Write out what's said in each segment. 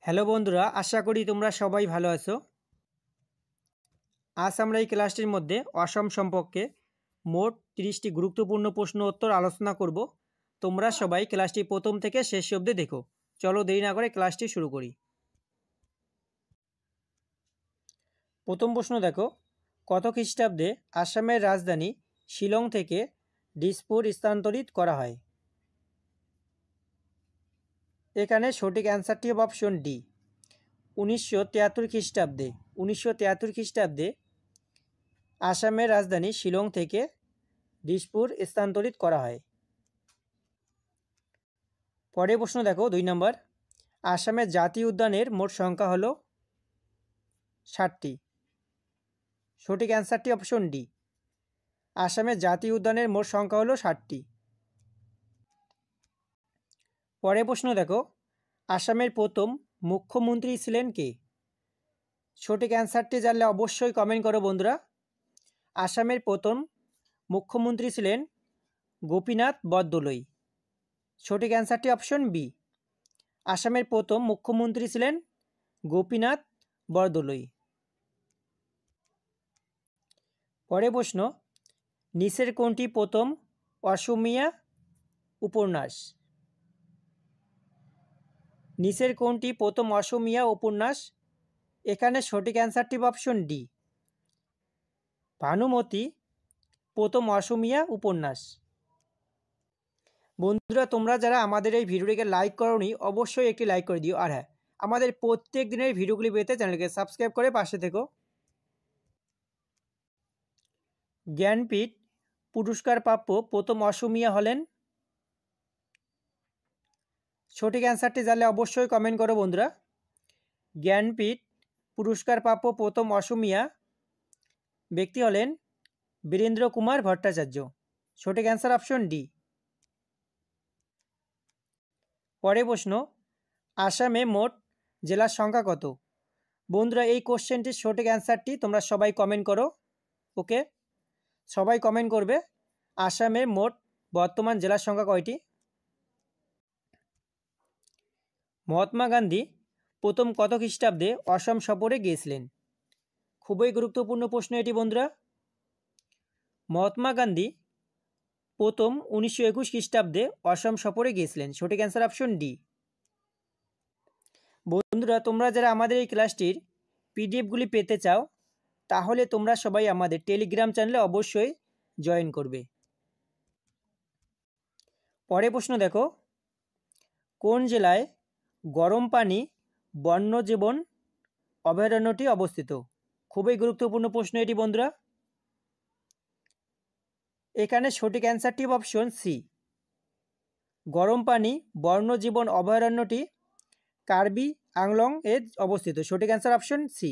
Hello বন্ধুরা, আশা করি তোমরা সবাই ভালো আছো। আজ আমরা এই ক্লাসটির মধ্যে অসম সম্পর্কে মোট 30টি গুরুত্বপূর্ণ প্রশ্ন উত্তর আলোচনা করব। তোমরা সবাই ক্লাসটি প্রথম থেকে শেষ অবধি দেখো। চলো দেরি না করে ক্লাসটি শুরু করি। প্রথম প্রশ্ন দেখো, কত খ্রিস্টাব্দে আসামের রাজধানী শিলং থেকে দিসপুর স্থানান্তরিত করা হয়? এখানে সঠিক অ্যান্সারটি হবে অপশন ডি, 1973 খ্রিস্টাব্দে। 1973 খ্রিস্টাব্দে আসামের রাজধানী শিলং থেকে দিসপুর স্থানান্তরিত করা হয়। পরের প্রশ্ন দেখো 2 নম্বর, আসামের জাতীয় উদ্যানের মোট সংখ্যা হলো 60টি। সঠিক অ্যান্সারটি অপশন ডি, আসামের জাতীয় উদ্যানের মোট সংখ্যা হলো 60টি। পরের প্রশ্ন দেখো, আসামের প্রথম মুখ্যমন্ত্রী ছিলেন কে? সঠিক অ্যান্সারটি জানলে অবশ্যই কমেন্ট করো বন্ধুরা। আসামের প্রথম মুখ্যমন্ত্রী ছিলেন গোপীনাথ বরদলৈ। সঠিক অ্যান্সারটি অপশন বি, আসামের প্রথম মুখ্যমন্ত্রী ছিলেন গোপীনাথ বরদলৈ। পরের প্রশ্ন, নিচের কোনটি প্রথম অসমীয়া উপন্যাস? নিচের কোনটি প্রথম অসমীয়া উপন্যাস? এখানে সঠিক অ্যান্সারটি অপশন ডি, ভানুমতি প্রথম অসমীয়া উপন্যাস। বন্ধুরা, তোমরা যারা আমাদের এই ভিডিওটিকে লাইক করোনি অবশ্যই একটি লাইক করে দিও। আর হ্যাঁ, আমাদের প্রত্যেক দিনের ভিডিওগুলি পেতে চ্যানেলকে সাবস্ক্রাইব করে পাশে থেকো। জ্ঞানপীঠ পুরস্কার প্রাপ্য প্রথম অসমীয়া হলেন? সঠিক অ্যান্সারটি জানলে অবশ্যই কমেন্ট করো বন্ধুরা। জ্ঞানপীঠ পুরস্কার প্রাপ্য প্রথম অসমীয়া ব্যক্তি হলেন বীরেন্দ্র কুমার ভট্টাচার্য। সঠিক অ্যান্সার অপশন ডি। পরের প্রশ্ন, আসামে মোট জেলার সংখ্যা কত? বন্ধুরা, এই কোশ্চেনটির সঠিক অ্যান্সারটি তোমরা সবাই কমেন্ট করো। ওকে, সবাই কমেন্ট করবে আসামের মোট বর্তমান জেলার সংখ্যা কয়টি? মহাত্মা গান্ধী প্রথম কত খ্রিস্টাব্দে অসম সফরে গিয়েছিলেন? খুবই গুরুত্বপূর্ণ প্রশ্ন এটি বন্ধুরা। মহাত্মা গান্ধী প্রথম 1921 খ্রিস্টাব্দে অসম সফরে গিয়েছিলেন। সঠিক অ্যান্সার অপশন ডি। বন্ধুরা, তোমরা যারা আমাদের এই ক্লাসটির পিডিএফগুলি পেতে চাও তাহলে তোমরা সবাই আমাদের টেলিগ্রাম চ্যানেলে অবশ্যই জয়েন করবে। পরের প্রশ্ন দেখো, কোন জেলায় গরম পানি বন্যজীবন অভয়ারণ্যটি অবস্থিত? খুবই গুরুত্বপূর্ণ প্রশ্ন এটি বন্ধুরা। এখানে সঠিক অ্যান্সারটি অপশন সি, গরম পানি বন্যজীবন অভয়ারণ্যটি কার্বি আংলং এ অবস্থিত। সঠিক অ্যান্সার অপশন সি।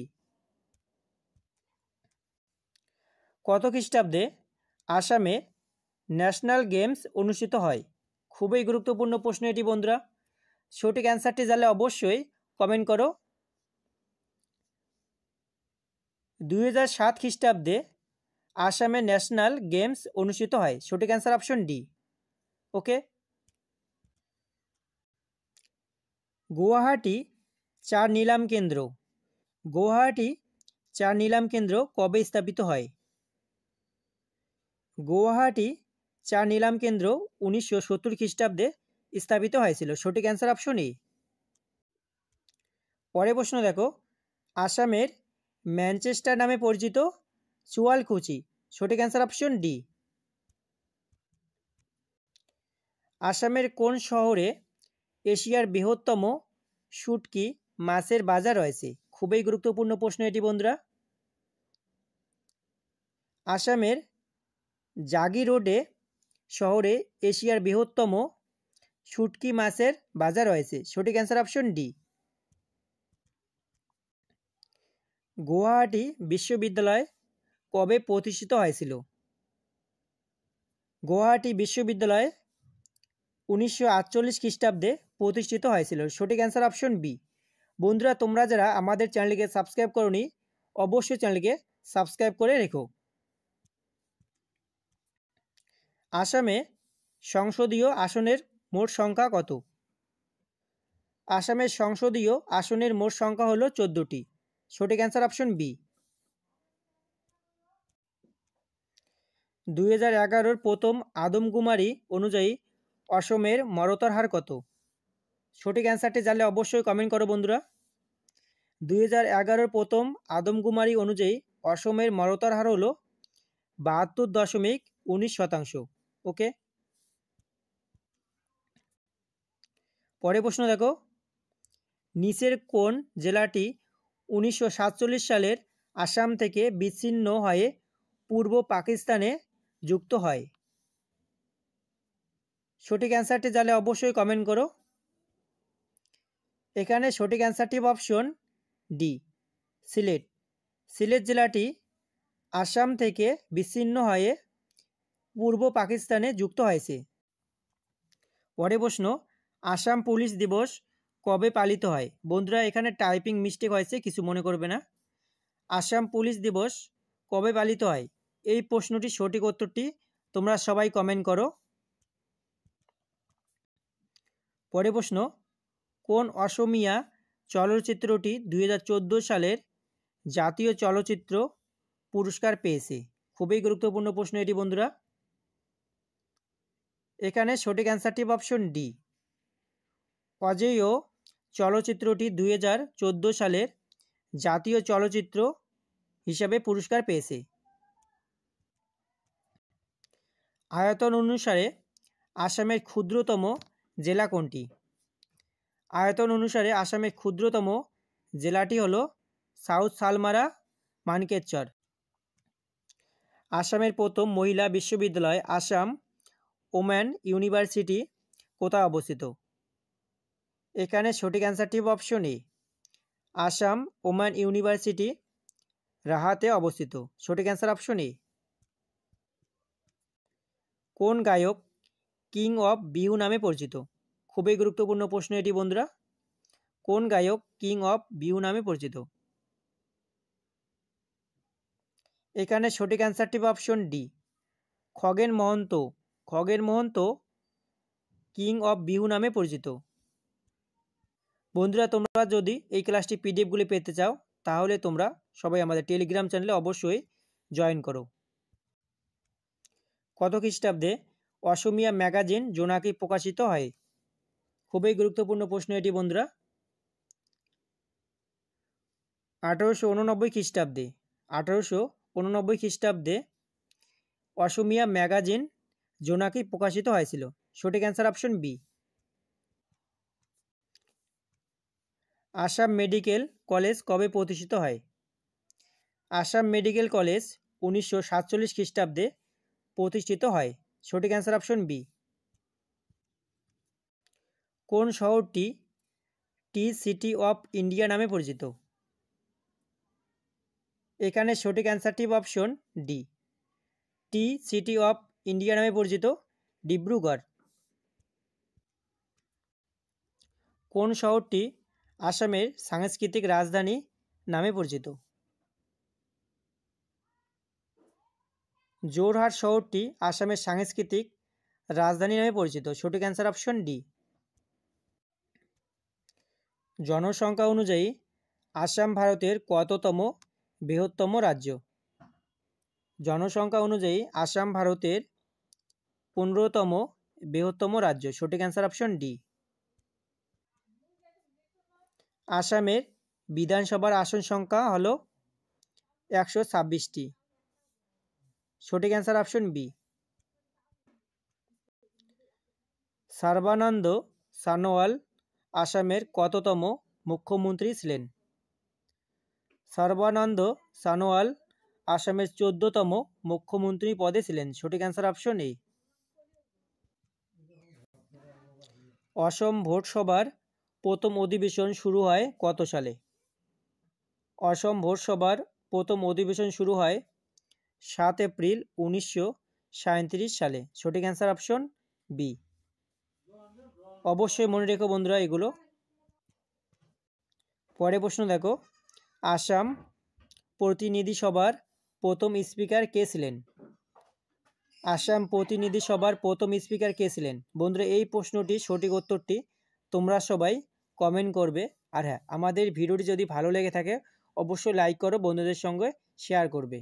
কত খ্রিস্টাব্দে আসামে ন্যাশনাল গেমস অনুষ্ঠিত হয়? খুবই গুরুত্বপূর্ণ প্রশ্ন এটি বন্ধুরা। সঠিক অ্যান্সারটি জানলে অবশ্যই কমেন্ট করো। 2007 খ্রিস্টাব্দে আসামে ন্যাশনাল গেমস অনুষ্ঠিত হয়। সঠিক অ্যান্সার অপশন ডি। ওকে, গুয়াহাটি চা নিলাম কেন্দ্র। গুয়াহাটি চা নিলাম কেন্দ্র কবে স্থাপিত হয়? গুয়াহাটি চা নিলাম কেন্দ্র 1970 খ্রিস্টাব্দে স্থাপিত হয়েছিল। সঠিক অ্যান্সার অপশন এ। পরের প্রশ্ন দেখো, আসামের ম্যানচেস্টার নামে পরিচিত চুয়ালকুচি। সঠিক অ্যান্সার অপশন ডি। আসামের কোন শহরে এশিয়ার বৃহত্তম শুটকি মাছের বাজার রয়েছে? খুবই গুরুত্বপূর্ণ প্রশ্ন এটি বন্ধুরা। আসামের জাগিরোডে শহরে এশিয়ার বৃহত্তম শুটকি মাছের বাজার রয়েছে। সঠিক অ্যান্সার অপশন ডি। গুয়াহাটি বিশ্ববিদ্যালয় কবে প্রতিষ্ঠিত হয়েছিল? গুয়াহাটি বিশ্ববিদ্যালয় 1948 খ্রিস্টাব্দে প্রতিষ্ঠিত হয়েছিল। সঠিক অ্যান্সার অপশন বি। বন্ধুরা, তোমরা যারা আমাদের চ্যানেলকে সাবস্ক্রাইব করোনি অবশ্যই চ্যানেলকে সাবস্ক্রাইব করে রেখো। আসামে সংসদীয় আসনের মোট সংখ্যা কত? আসামের সংসদীয় আসনের মোট সংখ্যা হলো 14টি। সঠিক অ্যান্সার অপশন বি। 2011 প্রথম আদমশুমারি অনুযায়ী অসমের মরতার হার কত? সঠিক অ্যান্সারটি জানলে অবশ্যই কমেন্ট করো বন্ধুরা। 2011 প্রথম আদমশুমারি অনুযায়ী অসমের মরতার হার হলো 72.19%। ওকে, পরে প্রশ্ন দেখো, নিচের কোন জেলাটি 1947 সালের আসাম থেকে বিচ্ছিন্ন হয়ে পূর্ব পাকিস্তানে যুক্ত হয়? সঠিক অ্যান্সারটি জানলে অবশ্যই কমেন্ট করো। এখানে সঠিক অ্যান্সারটি অপশন ডি, সিলেট। সিলেট জেলাটি আসাম থেকে বিচ্ছিন্ন হয়ে পূর্ব পাকিস্তানে যুক্ত হয়েছে। পরে প্রশ্ন, আসাম পুলিশ দিবস কবে পালিত হয়? বন্ধুরা এখানে টাইপিং মিস্টেক হয়েছে, কিছু মনে করবে না। আসাম পুলিশ দিবস কবে পালিত হয়? এই প্রশ্নটির সঠিক উত্তরটি তোমরা সবাই কমেন্ট করো। পরে প্রশ্ন, কোন অসমীয়া চলচ্চিত্রটি 2014 সালের জাতীয় চলচ্চিত্র পুরস্কার পেয়েছে? খুবই গুরুত্বপূর্ণ প্রশ্ন এটি বন্ধুরা। এখানে সঠিক অ্যান্সারটি অপশন ডি, অজেয় চলচ্চিত্রটি 2014 সালের জাতীয় চলচ্চিত্র হিসাবে পুরস্কার পেয়েছে। আয়তন অনুসারে আসামের ক্ষুদ্রতম জেলা কোনটি? আয়তন অনুসারে আসামের ক্ষুদ্রতম জেলাটি হলো সাউথ সালমারা মানিকেশ্বর। আসামের প্রথম মহিলা বিশ্ববিদ্যালয় আসাম ওমেন ইউনিভার্সিটি কোথায় অবস্থিত? এখানে সঠিক অ্যান্সারটি option A, Assam women university রাহাতে অবস্থিত। সঠিক অ্যান্সার অপশন এ। কোন গায়ক কিং অফ বিহু নামে পরিচিত? খুবই গুরুত্বপূর্ণ প্রশ্ন এটি বন্ধুরা। কোন গায়ক কিং অফ বিহু নামে পরিচিত? এখানে সঠিক অ্যান্সারটি option D, Khagen Mahanta. Khagen Mahanta king of Bihu নামে পরিচিত। বন্ধুরা তোমরা যদি এই ক্লাসটি পিডিএফগুলি পেতে চাও তাহলে তোমরা সবাই আমাদের টেলিগ্রাম চ্যানেলে অবশ্যই জয়েন করো। কত খ্রিস্টাব্দে অসমীয়া ম্যাগাজিন জোনাকি প্রকাশিত হয়? খুবই গুরুত্বপূর্ণ প্রশ্ন এটি বন্ধুরা। 1889 খ্রিস্টাব্দে। 1889 খ্রিস্টাব্দে অসমীয়া ম্যাগাজিন জোনাকি প্রকাশিত হয়েছিল। সঠিক answer option B. Assam medical college কবে প্রতিষ্ঠিত হয়? আসাম মেডিকেল কলেজ 1947 খ্রিস্টাব্দে প্রতিষ্ঠিত হয়। সঠিক অ্যান্সার অপশন বি। কোন শহরটি টি সিটি অফ ইন্ডিয়া নামে পরিচিত? এখানে সঠিক অ্যান্সারটি option D, tea city of India নামে পরিচিত ডিব্রুগড়। কোন শহরটি আসামের সাংস্কৃতিক রাজধানী নামে পরিচিত? যোরহাট শহরটি আসামের সাংস্কৃতিক রাজধানী নামে পরিচিত। সঠিক অ্যান্সার অপশন ডি। জনসংখ্যা অনুযায়ী আসাম ভারতের কততম বৃহত্তম রাজ্য? জনসংখ্যা অনুযায়ী আসাম ভারতের 15তম বৃহত্তম রাজ্য। সঠিক অ্যান্সার অপশন ডি। আসামের বিধানসভার আসন সংখ্যা হল 126টি। সঠিক answer option B. Sarbananda Sonowal আসামের কততম মুখ্যমন্ত্রী ছিলেন? সর্বানন্দ সোনোয়াল আসামের 14তম মুখ্যমন্ত্রী পদে ছিলেন। সঠিক answer option A. Assam vote সভার প্রথম অধিবেশন শুরু হয় কত সালে? অসম ভোট সভার প্রথম অধিবেশন শুরু হয় 7 এপ্রিল 1937 সালে। সঠিক অ্যান্সার অপশন বি। অবশ্যই মনে রেখো বন্ধুরা এগুলো। পরে প্রশ্ন দেখো, আসাম প্রতিনিধি সভার প্রথম স্পিকার কে ছিলেন? আসাম প্রতিনিধি সভার প্রথম স্পিকার কে ছিলেন? বন্ধুরা এই প্রশ্নটি সঠিক উত্তরটি তোমরা সবাই কমেন্ট করবে। আর হ্যাঁ, আমাদের ভিডিওটি যদি ভালো লেগে থাকে অবশ্যই লাইক করো, বন্ধুদের সঙ্গে শেয়ার করবে।